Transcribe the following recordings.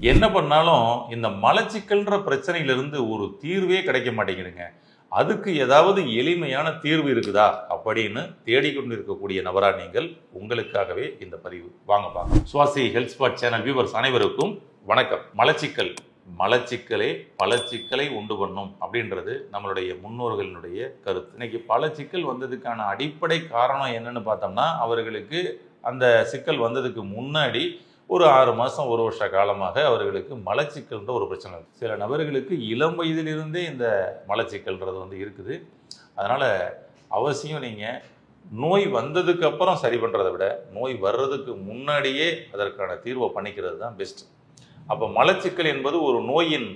என்ன பண்ணாலும் இந்த மலச்சிக்கல்ன்ற பிரச்சனையிலிருந்து ஒரு தீர்வே கிடைக்க மாட்டேங்குதுங்க. அதுக்கு ஏதாவது எளிமையான தீர்வு இருக்குதா அப்படின்னு தேடிக்கொண்டு இருக்கக்கூடிய நபரா நீங்கள். உங்களுக்காகவே இந்த பதிவு. வாங்க பார்க்கலாம். சுவாசி ஹெல்த் ஸ்பாட் சேனல் வியூவர்ஸ் அனைவருக்கும் வணக்கம். மலச்சிக்கலே பல சிக்கலை உண்டு பண்ணும் அப்படின்றது நம்மளுடைய முன்னோர்களினுடைய கருத்து. இன்னைக்கு பல சிக்கல் வந்ததுக்கான அடிப்படை காரணம் என்னன்னு பார்த்தோம்னா, அவர்களுக்கு அந்த சிக்கல் வந்ததுக்கு முன்னாடி ஒரு 6 மாதம் 1 வருஷ காலமாக அவர்களுக்கு மலச்சிக்கல்ன்ற ஒரு பிரச்சனை இருக்குது. சில நபர்களுக்கு இளம் வயதிலிருந்தே இந்த மலச்சிக்கல்ன்றது இருக்குது. அதனால் அவசியம் நீங்கள் நோய் வந்ததுக்கு அப்புறம் சரி பண்ணுறதை விட நோய் வர்றதுக்கு முன்னாடியே அதற்கான தீர்வை பண்ணிக்கிறது தான் பெஸ்ட். அப்போ மலச்சிக்கல் என்பது ஒரு நோயின்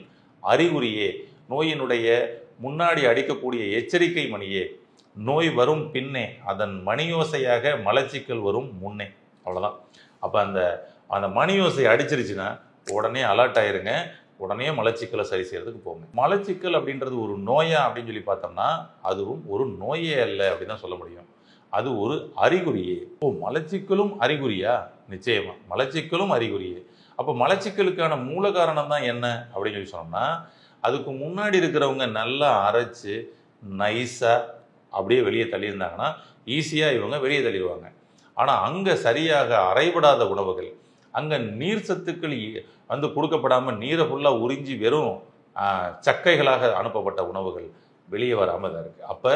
அறிகுறியே, நோயினுடைய முன்னாடி அடிக்கக்கூடிய எச்சரிக்கை மணியே. நோய் வரும் பின்னே அதன் மணியோசையாக மலச்சிக்கல் வரும் முன்னே. அவ்வளோதான். அப்போ அந்த மணியோசை அடிச்சிருச்சுன்னா உடனே அலர்ட் ஆயிருங்க, உடனே மலச்சிக்கலை சரி செய்யறதுக்கு போங்க. மலச்சிக்கல் அப்படின்றது ஒரு நோயா அப்படின்னு சொல்லி பார்த்தோம்னா அதுவும் ஒரு நோயே அல்ல அப்படின்னு தான் சொல்ல முடியும். அது ஒரு அறிகுறியே. மலச்சிக்கலும் அறிகுறியா? நிச்சயமா மலச்சிக்கலும் அறிகுறியே. அப்போ மலச்சிக்கலுக்கான மூல காரணம் தான் என்ன அப்படின்னு சொல்லி சொன்னோம்னா, அதுக்கு முன்னாடி இருக்கிறவங்க நல்லா அரைச்சு நைஸாக அப்படியே வெளியே தள்ளியிருந்தாங்கன்னா ஈஸியாக இவங்க வெளியே தள்ளிடுவாங்க. ஆனால் அங்கே சரியாக அரைபடாத உணவுகள், அங்கே நீர் சத்துக்கள் கொடுக்கப்படாமல் நீரை ஃபுல்லாக உறிஞ்சி வெறும் சக்கைகளாக அனுப்பப்பட்ட உணவுகள் வெளியே வராமல் தான் இருக்குது. அப்போ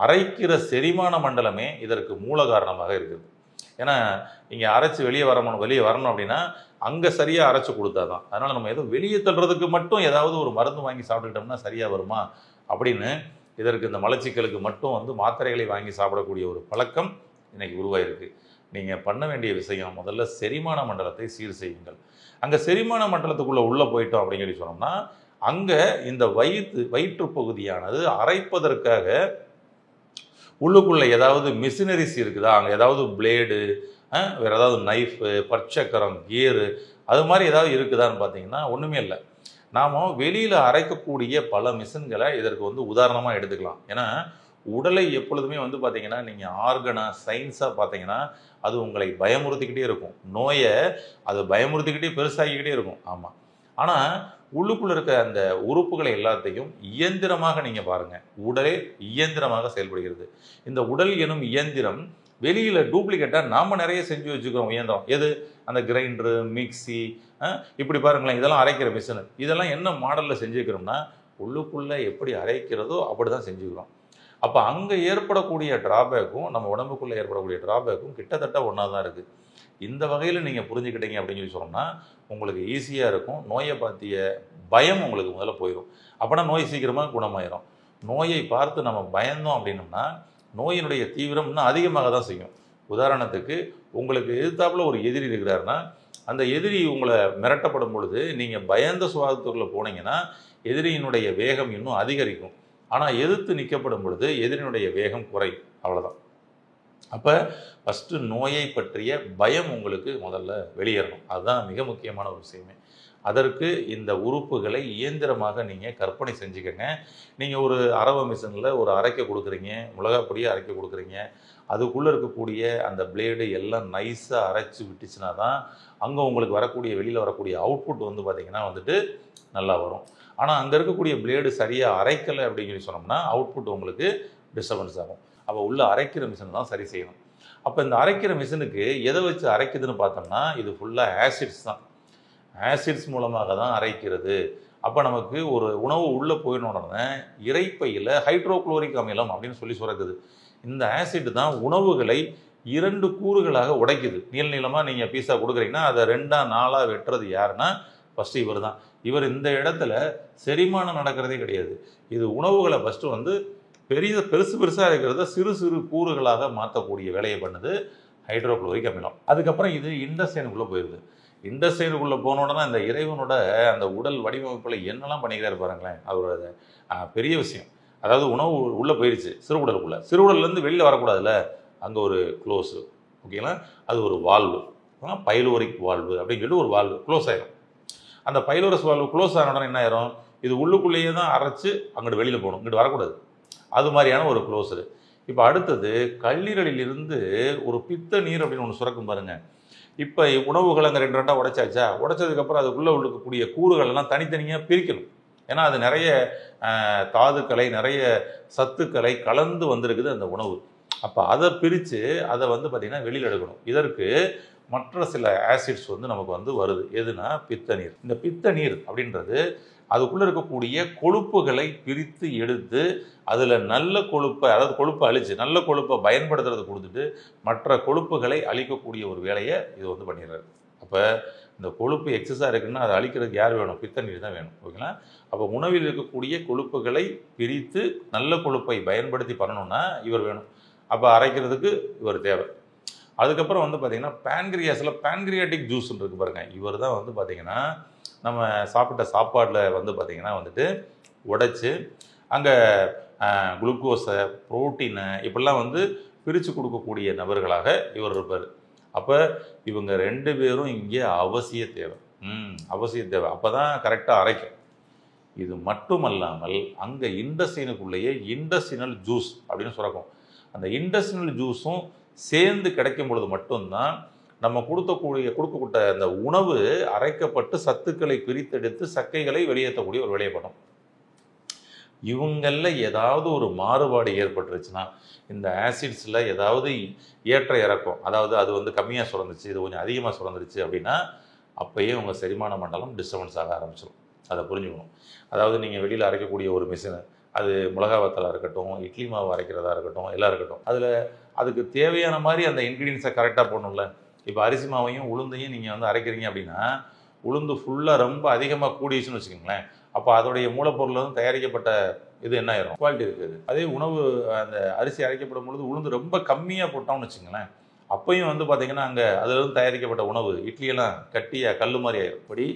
அரைக்கிற செரிமான மண்டலமே இதற்கு மூல காரணமாக இருக்குது. ஏன்னா இங்கே அரைச்சி வெளியே வரணும் அப்படின்னா அங்கே சரியாக அரைச்சி கொடுத்தா தான். அதனால் நம்ம ஏதோ வெளியே தள்ளுறதுக்கு மட்டும் ஏதாவது ஒரு மருந்து வாங்கி சாப்பிட்டுக்கிட்டோம்னா சரியாக வருமா அப்படின்னு இதற்கு இந்த மலச்சிக்கலுக்கு மட்டும் மாத்திரைகளை வாங்கி சாப்பிடக்கூடிய ஒரு பழக்கம் இன்னைக்கு உருவாயிருக்கு. நீங்கள் பண்ண வேண்டிய விஷயம் முதல்ல செரிமான மண்டலத்தை சீர் செய்யுங்கள். அங்கே செரிமான மண்டலத்துக்குள்ளே உள்ளே போயிட்டோம் அப்படின்னு சொல்லி சொன்னோம்னா அங்கே இந்த வயிற்று பகுதியானது அரைப்பதற்காக உள்ளுக்குள்ளே ஏதாவது மிஷினரிஸ் இருக்குதா, அங்கே ஏதாவது பிளேடு, வேறு ஏதாவது நைஃபு, பற்சக்கரம், கியரு அது மாதிரி ஏதாவது இருக்குதான்னு பார்த்தீங்கன்னா ஒன்றுமே இல்லை. நாம் வெளியில் அரைக்கக்கூடிய பல மிஷின்களை இதற்கு உதாரணமாக எடுத்துக்கலாம். ஏன்னா உடலை எப்பொழுதுமே பார்த்தீங்கன்னா நீங்கள் ஆர்கனாக சயின்ஸாக பார்த்தீங்கன்னா அது உங்களை பயமுறுத்திக்கிட்டே இருக்கும். நோயை அது பயமுறுத்திக்கிட்டே பெருசாகிக்கிட்டே இருக்கும். ஆமாம். ஆனால் உள்ளுக்குள்ளே இருக்க அந்த உறுப்புகளை எல்லாத்தையும் இயந்திரமாக நீங்கள் பாருங்கள். உடலே இயந்திரமாக செயல்படுகிறது. இந்த உடல் எனும் இயந்திரம் வெளியில் டூப்ளிகேட்டாக நாம் நிறைய செஞ்சு வச்சுக்கிறோம். இயந்திரம் எது? அந்த கிரைண்டரு, மிக்சி, இப்படி பாருங்களேன், இதெல்லாம் அரைக்கிற மிஷினு. இதெல்லாம் என்ன மாடலில் செஞ்சுக்கிறோம்னா உள்ளுக்குள்ளே எப்படி அரைக்கிறதோ அப்படி தான் செஞ்சுக்கிறோம். அப்போ அங்கே ஏற்படக்கூடிய டிராபேக்கும் நம்ம உடம்புக்குள்ளே ஏற்படக்கூடிய டிராபேக்கும் கிட்டத்தட்ட ஒன்றா தான் இருக்குது. இந்த வகையில் நீங்கள் புரிஞ்சுக்கிட்டீங்க அப்படின்னு சொல்லி சொன்னோம்னா உங்களுக்கு ஈஸியாக இருக்கும். நோயை பற்றிய பயம் உங்களுக்கு முதல்ல போயிடும். அப்போனா நோய் சீக்கிரமாக குணமாயிரும். நோயை பார்த்து நம்ம பயந்தோம் அப்படின்னோம்னா நோயினுடைய தீவிரம் இன்னும் அதிகமாக தான் செய்யும். உதாரணத்துக்கு உங்களுக்கு எதிர்த்தாப்புல ஒரு எதிரி இருக்கிறாருன்னா அந்த எதிரி உங்களை மிரட்டப்படும் பொழுது நீங்கள் பயந்த சுவாதத்துக்குள்ளே போனீங்கன்னா எதிரியினுடைய வேகம் இன்னும் அதிகரிக்கும். ஆனால் எதிர்த்து நிற்கப்படும் பொழுது எதிரினுடைய வேகம் குறையும். அவ்வளோதான். அப்போ ஃபஸ்ட்டு நோயை பற்றிய பயம் உங்களுக்கு முதல்ல வெளியேறணும். அதுதான் மிக முக்கியமான ஒரு விஷயமே. அதற்கு இந்த உறுப்புகளை இயந்திரமாக நீங்கள் கற்பனை செஞ்சுக்கங்க. நீங்கள் ஒரு அரவ மிஷினில் ஒரு அரைக்க கொடுக்குறீங்க, மிளகாய் பொடியை அரைக்க கொடுக்குறீங்க. அதுக்குள்ளே இருக்கக்கூடிய அந்த பிளேடு எல்லாம் நைஸாக அரைச்சி விட்டுச்சுன்னா தான் அங்கே உங்களுக்கு வெளியில் வரக்கூடிய அவுட்புட் பார்த்திங்கன்னா நல்லா வரும். ஆனால் அங்கே இருக்கக்கூடிய பிளேடு சரியாக அரைக்கலை அப்படின்னு சொல்லி சொன்னோம்னா அவுட்புட் உங்களுக்கு டிஸ்டர்பன்ஸ் ஆகும். அப்போ உள்ளே அரைக்கிற மிஷின் தான் சரி செய்யணும். அப்போ இந்த அரைக்கிற மிஷினுக்கு எதை வச்சு அரைக்குதுன்னு பார்த்தோம்னா இது ஃபுல்லாக ஆசிட்ஸ் தான். ஆசிட்ஸ் மூலமாக தான் அரைக்கிறது. அப்போ நமக்கு ஒரு உணவு உள்ளே போயிடணுன்னா இறைப்பையில் ஹைட்ரோக்ளோரிக் அமிலம் அப்படின்னு சொல்லி சுரக்குது. இந்த ஆசிட் தான் உணவுகளை 2 கூறுகளாக உடைக்குது. நீளமாக நீங்கள் பீஸா கொடுக்குறீங்கன்னா அதை 2ஆ 4ஆ வெட்டுறது யாருன்னா ஃபஸ்ட்டு இவர் தான். இவர் இந்த இடத்துல செரிமானம் நடக்கிறதே கிடையாது. இது உணவுகளை ஃபஸ்ட்டு பெருசாக இருக்கிறத சிறு சிறு கூறுகளாக மாற்றக்கூடிய வேலையை பண்ணுது ஹைட்ரோக்ளோரிக் அமிலம். அதுக்கப்புறம் இது இண்டஸ்டைனுக்குள்ளே போயிடுது. இண்டஸ்டைனுக்குள்ளே போனோன்னா இந்த இறைவனோட அந்த உடல் வடிவமைப்பில் என்னெல்லாம் பண்ணிக்கிறாரு பாருங்களேன். அவரோட பெரிய விஷயம். அதாவது உணவு உள்ளே போயிடுச்சு சிறுகுடலுக்குள்ளே. சிறுகுடல்லேருந்து வெளியில் வரக்கூடாதுல்ல, அங்கே ஒரு க்ளோஸு, ஓகேங்களா, அது ஒரு வால்வு, பைலோரிக் வால்வு அப்படின்னு சொல்லிட்டு ஒரு வால்வு க்ளோஸ் ஆயிடும். அந்த பைலோரஸ் வால்வு க்ளோஸ் ஆன உடனே என்ன ஆயிரும்? இது உள்ளுக்குள்ளேயே தான் அரைச்சி அங்கிட்டு வெளியில் போகணும், இங்கிட்டு வரக்கூடாது. அது மாதிரியான ஒரு க்ளோஸரு. இப்போ அடுத்தது கல்லீரலிலிருந்து ஒரு பித்த நீர் அப்படின்னு ஒன்று சுரக்கும் பாருங்கள். இப்போ உணவுகள் அங்கே 2 உடைச்சாச்சா, உடைச்சதுக்கப்புறம் அதுக்குள்ளே இருக்கக்கூடிய கூறுகள் எல்லாம் தனித்தனியாக பிரிக்கணும். ஏன்னா அது நிறைய தாதுக்களை, நிறைய சத்துக்களை கலந்து வந்திருக்குது அந்த உணவு. அப்போ அதை பிரித்து அதை வந்து பார்த்திங்கன்னா வெளியில் எடுக்கணும். இதற்கு மற்ற சில ஆசிட்ஸ் வந்து நமக்கு வந்து வருது. எதுனா பித்த நீர். இந்த பித்த நீர் அப்படின்றது அதுக்குள்ளே இருக்கக்கூடிய கொழுப்புகளை பிரித்து எடுத்து அதில் நல்ல கொழுப்பை, அதாவது கொழுப்பை அழிச்சு நல்ல கொழுப்பை பயன்படுத்துறது கொடுத்துட்டு மற்ற கொழுப்புகளை அழிக்கக்கூடிய ஒரு வேலையை இது வந்து பண்ணிடுறாரு. அப்போ இந்த கொழுப்பு எக்ஸஸாக இருக்குன்னா அதை அழிக்கிறதுக்கு யார் வேணும்? பித்த நீர் தான் வேணும். ஓகேங்களா? அப்போ உணவில் இருக்கக்கூடிய கொழுப்புகளை பிரித்து நல்ல கொழுப்பை பயன்படுத்தி பண்ணணும்னா இவர் வேணும். அப்போ அரைக்கிறதுக்கு இவர் தேவை. அதுக்கப்புறம் வந்து பார்த்திங்கன்னா பேன்கிரியாஸில் பேன்கிரியாட்டிக் ஜூஸ்ன்னு இருக்குது பாருங்கள். இவர் தான் வந்து பார்த்திங்கன்னா நம்ம சாப்பிட்ட சாப்பாடில் வந்து பார்த்திங்கன்னா வந்துட்டு உடைச்சி அங்கே குளுக்கோஸை, புரோட்டீனை இப்படிலாம் வந்து பிரித்து கொடுக்கக்கூடிய நபர்களாக இவர் இருப்பார். அப்போ இவங்க 2 பேரும் இங்கே அவசிய தேவை. அவசிய தேவை. அப்போ தான் கரெக்டாக அரைக்கும். இது மட்டுமல்லாமல் அங்கே இண்டஸ்ட்ரீனுக்குள்ளேயே இண்டஸ்ட்ரினல் ஜூஸ் அப்படின்னு சுரக்கும். அந்த இண்டஸ்ட்ரியல் ஜூஸும் சேர்ந்து கிடைக்கும் பொழுது மட்டும்தான் நம்ம கொடுக்கக்கூடிய அந்த உணவு அரைக்கப்பட்டு சத்துக்களை பிரித்தெடுத்து சக்கைகளை வெளியேற்றக்கூடிய ஒரு வேலையை பண்ணும். இவங்களில் ஏதாவது ஒரு மாறுபாடு ஏற்பட்டுருச்சுன்னா, இந்த ஆசிட்ஸில் ஏதாவது ஏற்ற இறக்கம், அதாவது அது வந்து கம்மியாக சுரந்துச்சு, இது கொஞ்சம் அதிகமாக சுரந்துருச்சு அப்படின்னா அப்போயே உங்கள் செரிமான மண்டலம் டிஸ்டர்பன்ஸ் ஆக ஆரம்பிச்சிடும். அதை புரிஞ்சுக்கணும். அதாவது நீங்கள் வெளியில் அரைக்கக்கூடிய ஒரு மிஷினு, அது மிளகா வத்தலாக இருக்கட்டும், இட்லி மாவு அரைக்கிறதா இருக்கட்டும், எல்லாம் இருக்கட்டும், அதில் அதுக்கு தேவையான மாதிரி அந்த இன்க்ரீடியன்ஸை கரெக்டாக போடணும்ல. இப்போ அரிசி மாவையும் உளுந்தையும் நீங்கள் வந்து அரைக்கிறீங்க அப்படின்னா உளுந்து ஃபுல்லாக ரொம்ப அதிகமாக கூடிடுச்சுன்னு வச்சுக்கோங்களேன். அப்போ அதோடைய மூலப்பொருள் வந்து தயாரிக்கப்பட்ட இது என்ன ஆயிரும்? குவாலிட்டி இருக்குது. அதே உணவு அந்த அரிசி அரைக்கப்படும் பொழுது உளுந்து ரொம்ப கம்மியாக போட்டோம்னு வச்சுக்கோங்களேன், அப்பையும் வந்து பார்த்திங்கன்னா அங்கே அதிலிருந்து தயாரிக்கப்பட்ட உணவு இட்லியெல்லாம் கட்டியாக கல் மாதிரி ஆயிரும். இப்படி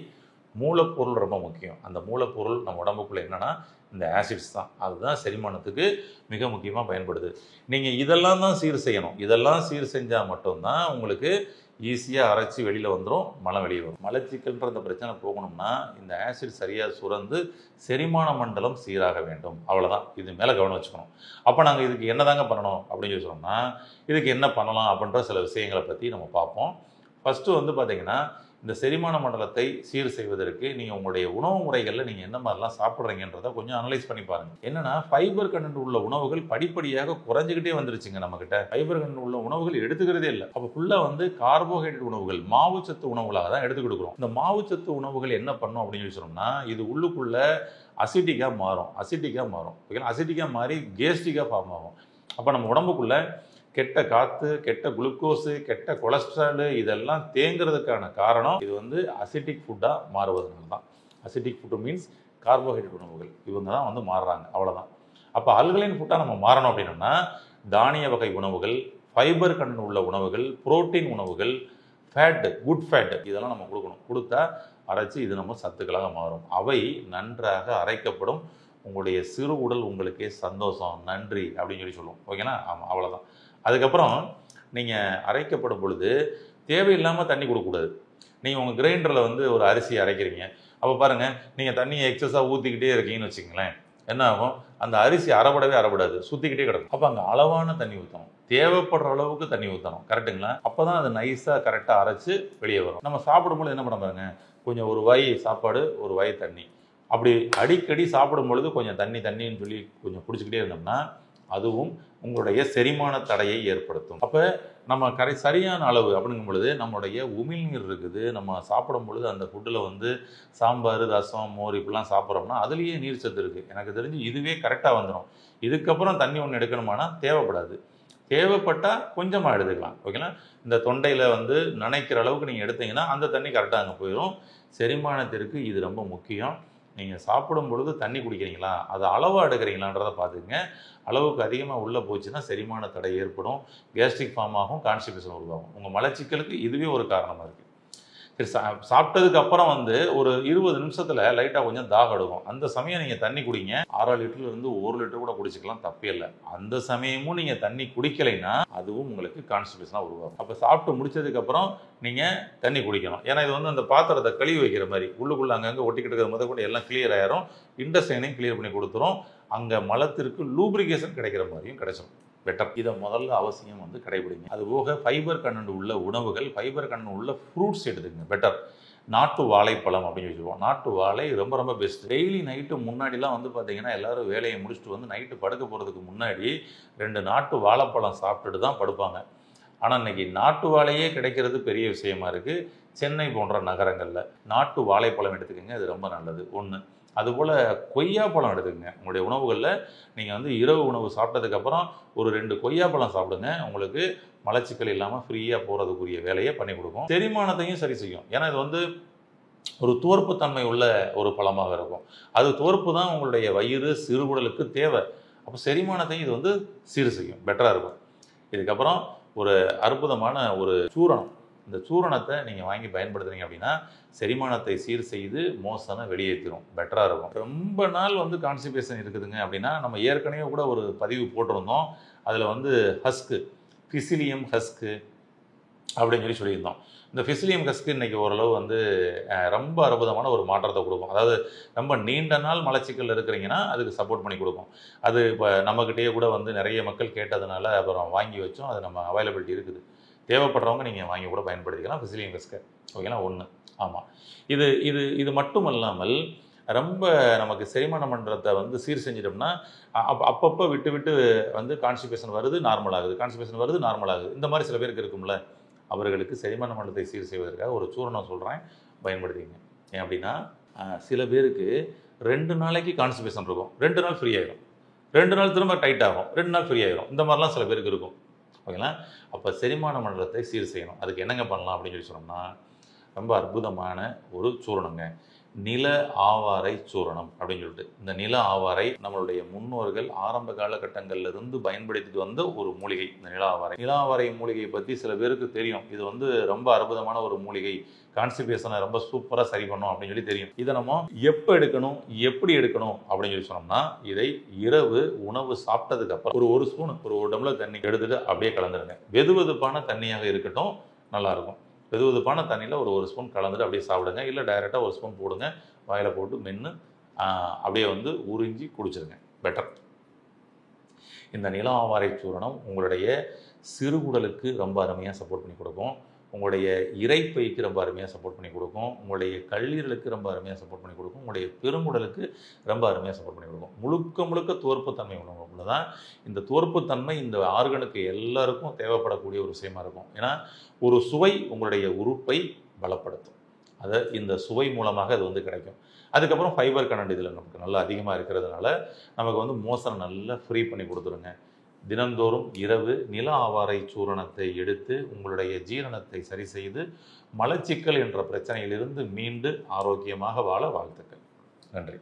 மூலப்பொருள் ரொம்ப முக்கியம். அந்த மூலப்பொருள் நம்ம உடம்புக்குள்ளே என்னென்னா இந்த ஆசிட்ஸ் தான். அதுதான் செரிமானத்துக்கு மிக முக்கியமாக பயன்படுது. நீங்கள் இதெல்லாம் தான் சீர் செய்யணும். இதெல்லாம் சீர் செஞ்சால் மட்டும்தான் உங்களுக்கு ஈஸியாக அரைச்சி வெளியில் வந்துடும், மலம் வெளியே வரும். மலச்சிக்கல்ன்ற அந்த பிரச்சனை போகணும்னா இந்த ஆசிட் சரியாக சுரந்து செரிமான மண்டலம் சீராக வேண்டும். அவ்வளோதான். இது மேலே கவனம் வச்சுக்கணும். அப்போ நாங்கள் இதுக்கு என்ன தாங்க பண்ணணும் அப்படின்னு சொல்லி சொன்னோம்னா, இதுக்கு என்ன பண்ணலாம் அப்படின்ற சில விஷயங்களை பற்றி நம்ம பார்ப்போம். ஃபஸ்ட்டு வந்து பார்த்திங்கன்னா, இந்த செரிமான மண்டலத்தை சீர் செய்வதற்கு நீங்கள் உங்களுடைய உணவு முறைகளில் நீங்கள் என்ன மாதிரிலாம் சாப்பிட்றீங்கன்றதை கொஞ்சம் அனலைஸ் பண்ணி பாருங்கள். என்னென்னா ஃபைபர் கண்டென்ட் உள்ள உணவுகள் படிப்படியாக குறைஞ்சிக்கிட்டே வந்துருச்சுங்க. நம்மக்கிட்ட ஃபைபர் கண்டென்ட் உள்ள உணவுகள் எடுத்துக்கிறதே இல்லை. அப்போ ஃபுல்லாக வந்து கார்போஹைட்ரேட் உணவுகள், மாவுச்சத்து உணவுகளாக தான் எடுத்து கொடுக்குறோம். இந்த மாவுச்சத்து உணவுகள் என்ன பண்ணும் அப்படின்னு சொல்லி சொன்னோம்னா, இது உள்ளுக்குள்ளே அசிட்டிக்காக மாறும். ஓகேங்களா? அசிட்டிக்காக மாறி கேஸ்ட்ரிக்காக ஃபார்ம் ஆகும். அப்போ நம்ம உடம்புக்குள்ளே கெட்ட காற்று, கெட்ட குளுக்கோஸு, கெட்ட கொலஸ்ட்ராலு இதெல்லாம் தேங்கிறதுக்கான காரணம் இது வந்து அசிட்டிக் ஃபுட்டாக மாறுவதனால தான். அசிட்டிக் ஃபுட்டு மீன்ஸ் கார்போஹைட்ரேட் உணவுகள் இவங்க தான் வந்து மாறுறாங்க. அவ்வளோதான். அப்போ அல்கலைன் ஃபுட்டாக நம்ம மாறணும் அப்படின்னா தானிய வகை உணவுகள், ஃபைபர் கண்டென்ட் உள்ள உணவுகள், புரோட்டீன் உணவுகள், ஃபேட்டு, குட் ஃபேட்டு இதெல்லாம் நம்ம கொடுக்கணும். கொடுத்தா அரைச்சி இது நம்ம சத்துக்களாக மாறும். அவை நன்றாக அரைக்கப்படும். உங்களுடைய சிறு உடல் உங்களுக்கே சந்தோஷம், நன்றி அப்படின்னு சொல்லி சொல்லுவோம். ஓகேனா? ஆமாம், அவ்வளோதான். அதுக்கப்புறம் நீங்கள் அரைக்கப்படும் பொழுது தேவையில்லாமல் தண்ணி கொடுக்கக்கூடாது. நீங்கள் உங்கள் கிரைண்டரில் வந்து ஒரு அரிசி அரைக்கிறீங்க. அப்போ பாருங்கள், நீங்கள் தண்ணியை எக்ஸஸாக ஊற்றிக்கிட்டே இருக்கீங்கன்னு வச்சுங்களேன், என்ன ஆகும்? அந்த அரிசி அரைப்படாது, சுற்றிக்கிட்டே கிடக்கும். அப்போ அங்கே அளவான தண்ணி ஊற்றணும், தேவைப்படுற அளவுக்கு தண்ணி ஊற்றணும். கரெக்டுங்களா? அப்போ தான் அது நைஸாக கரெக்டாக அரைச்சி வெளியே வரும். நம்ம சாப்பிடும்போது என்ன பண்ண பாருங்க, கொஞ்சம் ஒரு வாய் சாப்பாடு, ஒரு வாய் தண்ணி, அப்படி அடிக்கடி சாப்பிடும் பொழுது கொஞ்சம் தண்ணின்னு சொல்லி கொஞ்சம் குடிச்சிக்கிட்டே இருந்தோம்னா அதுவும் உங்களுடைய செரிமான தடையை ஏற்படுத்தும். அப்போ நம்ம சரியான அளவு அப்படிங்கும் பொழுது நம்மளுடைய உமிழ்நீர் இருக்குது. நம்ம சாப்பிடும் பொழுது அந்த ஃபுட்டில் வந்து சாம்பார், ரசம், மோர் இப்படிலாம் சாப்பிட்றோம்னா அதுலேயே நீர் சத்து இருக்குது. எனக்கு தெரிஞ்சு இதுவே கரெக்டாக வந்துடும். இதுக்கப்புறம் தண்ணி ஒன்று எடுக்கணுமானா தேவைப்படாது. தேவைப்பட்டால் கொஞ்சமாக எடுத்துக்கலாம். ஓகேங்களா? இந்த தொண்டையில் வந்து நனைக்கிற அளவுக்கு நீங்கள் எடுத்தீங்கன்னா அந்த தண்ணி கரெக்டாக அங்கே போயிடும். செரிமானத்திற்கு இது ரொம்ப முக்கியம். நீங்கள் சாப்பிடும் பொழுது தண்ணி குடிக்கிறீங்களா, அது அளவாக எடுக்கிறீங்களான்றதை பார்த்துக்குங்க. அளவுக்கு அதிகமாக உள்ளே போச்சுன்னா செரிமான தடை ஏற்படும், கேஸ்ட்ரிக் ஃபார்ம் ஆகும், கான்ஸ்டிபேஷன் உருவாகும். உங்கள் மலச்சிக்கலுக்கு இதுவே ஒரு காரணமாக இருக்குது. சரி, சாப்பிட்டதுக்கு அப்புறம் வந்து ஒரு 20 நிமிஷத்தில் லைட்டாக கொஞ்சம் தாகம் எடுக்கும். அந்த சமயம் நீங்கள் தண்ணி குடிங்க. 6 லிட்டர்லேருந்து 1 லிட்டர் கூட குடிச்சிக்கலாம், தப்பே இல்லை. அந்த சமயமும் நீங்கள் தண்ணி குடிக்கலைன்னா அதுவும் உங்களுக்கு கான்ஸ்டிபேஷனாக உருவாகும். அப்போ சாப்பிட்டு முடிச்சதுக்கப்புறம் நீங்கள் தண்ணி குடிக்கணும். ஏன்னா இது வந்து அந்த பாத்திரத்தை கழுவி வைக்கிற மாதிரி உள்ளுக்குள்ளே அங்கங்கே ஒட்டிக்கிட்டு இருக்கிற முதல் கூட எல்லாம் கிளியர் ஆயிரும். இண்டஸ்டைனையும் கிளியர் பண்ணி கொடுத்துரும். அங்கே மலத்திற்கு லூப்ரிகேஷன் கிடைக்கிற மாதிரியும் கிடைச்சிடும். பெட்டர். இதை முதல்ல அவசியம் வந்து கடைபிடிங்க. அதுபோக ஃபைபர் கண்டென்ட் உள்ள உணவுகள், ஃபைபர் கண்டென்ட் உள்ள ஃப்ரூட்ஸ் எடுத்துக்கங்க, பெட்டர். நாட்டு வாழைப்பழம் அப்படின்னு சொல்லுவோம். நாட்டு வாழை ரொம்ப ரொம்ப பெஸ்ட். டெய்லி நைட்டு முன்னாடிலாம் வந்து பார்த்தீங்கன்னா எல்லாரும் வேலையை முடிச்சுட்டு வந்து நைட்டு படுக்க போகிறதுக்கு முன்னாடி 2 நாட்டு வாழைப்பழம் சாப்பிட்டுட்டு தான் படுப்பாங்க. ஆனால் இன்னைக்கு நாட்டு வாழையே கிடைக்கிறது பெரிய விஷயமா இருக்குது. சென்னை போன்ற நகரங்களில் நாட்டு வாழைப்பழம் எடுத்துக்கோங்க, அது ரொம்ப நல்லது. ஒன்று. அதுபோல் கொய்யாப்பழம் எடுத்துக்கங்க. உங்களுடைய உணவுகளில் நீங்கள் வந்து இரவு உணவு சாப்பிட்டதுக்கப்புறம் ஒரு 2 கொய்யாப்பழம் சாப்பிடுங்க. உங்களுக்கு மலச்சிக்கல் இல்லாமல் ஃப்ரீயாக போகிறதுக்குரிய வேலையை பண்ணி கொடுக்கும். செரிமானத்தையும் சரி செய்யும். ஏன்னா இது வந்து ஒரு துவர்ப்பு தன்மை உள்ள ஒரு பழமாக இருக்கும். அது துவர்ப்பு தான் உங்களுடைய வயிறு சிறுகுடலுக்கு தேவை. அப்போ செரிமானத்தையும் இது வந்து சீர் செய்யும், பெட்டராக இருக்கும். இதுக்கப்புறம் ஒரு அற்புதமான ஒரு சூரணம். இந்த சூரணத்தை நீங்கள் வாங்கி பயன்படுத்துனீங்க அப்படின்னா செரிமானத்தை சீர் செய்து மோசனை வெளியேற்றிடும், பெட்டராக இருக்கும். ரொம்ப நாள் வந்து கான்ஸ்டிபேஷன் இருக்குதுங்க அப்படின்னா நம்ம ஏற்கனவே கூட ஒரு பதிவு போட்டிருந்தோம். அதில் வந்து ஹஸ்க்கு, ஃபிசிலியம் ஹஸ்க்கு அப்படின்னு சொல்லியிருந்தோம். இந்த ஃபிசிலியம் ஹஸ்க்கு இன்றைக்கி ஓரளவு வந்து ரொம்ப அற்புதமான ஒரு மாற்றத்தை கொடுக்கும். அதாவது ரொம்ப நீண்ட நாள் மலச்சிக்கல் இருக்கிறீங்கன்னா அதுக்கு சப்போர்ட் பண்ணி கொடுக்கும். அது இப்போ நம்மக்கிட்டேயே கூட வந்து நிறைய மக்கள் கேட்டதுனால அப்புறம் வாங்கி வச்சோம். அது நம்ம அவைலபிலிட்டி இருக்குது. தேவைப்படுறவங்க நீங்கள் வாங்கி கூட பயன்படுத்திக்கலாம் ஃபிசிலியம் ஹஸ்க்கு. ஓகேங்களா? ஒன்று. ஆமாம். இது இது இது மட்டும் இல்லாமல் ரொம்ப நமக்கு செரிமான மண்டலத்தை வந்து சீர் செஞ்சிட்டோம்னா அப்பப்போ விட்டு விட்டு வந்து கான்ஸ்டிபேஷன் வருது, நார்மல் ஆகுது, கான்ஸ்டிபேஷன் வருது, நார்மல் ஆகுது. இந்த மாதிரி சில பேருக்கு இருக்கும்ல, அவர்களுக்கு செரிமான மண்டலத்தை சீர் செய்வதற்காக ஒரு சூரணம் சொல்கிறேன், பயன்படுத்திங்க. ஏன் அப்படின்னா சில பேருக்கு 2 நாளைக்கு கான்ஸ்டிபேஷன் இருக்கும், 2 நாள் ஃப்ரீ ஆகிடும், 2 நாள் திரும்ப டைட் ஆகும், 2 நாள் ஃப்ரீ ஆகிடும். இந்த மாதிரிலாம் சில பேருக்கு இருக்கும். ஓகேங்களா? அப்போ செரிமான மண்டலத்தை சீர் செய்யணும். அதுக்கு என்னங்க பண்ணலாம் அப்படின்னு சொல்லி சொன்னோம்னா, ரொம்ப அற்புதமான ஒரு சூரணங்க, நில ஆவாரை சூரணம் அப்படின்னு சொல்லிட்டு. இந்த நில ஆவாரை நம்மளுடைய முன்னோர்கள் ஆரம்ப காலகட்டங்கள்ல இருந்து பயன்படுத்திட்டு வந்த ஒரு மூலிகை. இந்த நில ஆவாரை, நில ஆவாரை மூலிகையை பற்றி சில பேருக்கு தெரியும். இது வந்து ரொம்ப அற்புதமான ஒரு மூலிகை, கான்ஸ்டிபேஷனை ரொம்ப சூப்பராக சரி பண்ணும் அப்படின்னு சொல்லி தெரியும். இதை நம்ம எப்போ எடுக்கணும், எப்படி எடுக்கணும் அப்படின்னு சொல்லி சொன்னோம்னா, இதை இரவு உணவு சாப்பிட்டதுக்கு அப்புறம் ஒரு ஸ்பூன், ஒரு டம்ளர் தண்ணி எடுத்துட்டு அப்படியே கலந்துருங்க. வெதுவெதுப்பான தண்ணியாக இருக்கட்டும், நல்லாயிருக்கும். வெதுவெதுப்பான தண்ணியில் ஒரு ஸ்பூன் கலந்துட்டு அப்படியே சாப்பிடுங்க. இல்லை டைரெக்டாக ஒரு ஸ்பூன் போடுங்க, வாயில் போட்டு மென்று அப்படியே வந்து உறிஞ்சி குடிச்சிருங்க, பெட்டர். இந்த நில ஆவாரை சூரணம் உங்களுடைய சிறுகுடலுக்கு ரொம்ப அருமையாக சப்போர்ட் பண்ணி கொடுக்கும். உங்களுடைய இரைப்பைக்கு ரொம்ப அருமையாக சப்போர்ட் பண்ணி கொடுக்கும். உங்களுடைய கல்லீரலுக்கு ரொம்ப அருமையாக சப்போர்ட் பண்ணி கொடுக்கும். உங்களுடைய பெருங்குடலுக்கு ரொம்ப அருமையாக சப்போர்ட் பண்ணி கொடுக்கும். முழுக்க முழுக்க துவர்ப்புத்தன்மை உணவுல தான். இந்த துவர்ப்புத்தன்மை இந்த ஆர்கனுக்கு எல்லாருக்கும் தேவைப்படக்கூடிய ஒரு விஷயமா இருக்கும். ஏன்னா ஒரு சுவை உங்களுடைய உறுப்பை பலப்படுத்தும். அதை இந்த சுவை மூலமாக அது வந்து கிடைக்கும். அதுக்கப்புறம் ஃபைபர் கண்டென்ட் இதில் நமக்கு நல்லா அதிகமாக இருக்கிறதுனால நமக்கு வந்து மோசனை நல்லா ஃப்ரீ பண்ணி கொடுத்துருங்க. தினந்தோறும் இரவு நில ஆவாரை சூரணத்தை எடுத்து உங்களுடைய ஜீரணத்தை சரி செய்து மலச்சிக்கல் என்ற பிரச்சனையிலிருந்து மீண்டு ஆரோக்கியமாக வாழ வாழ்த்துக்கள். நன்றி.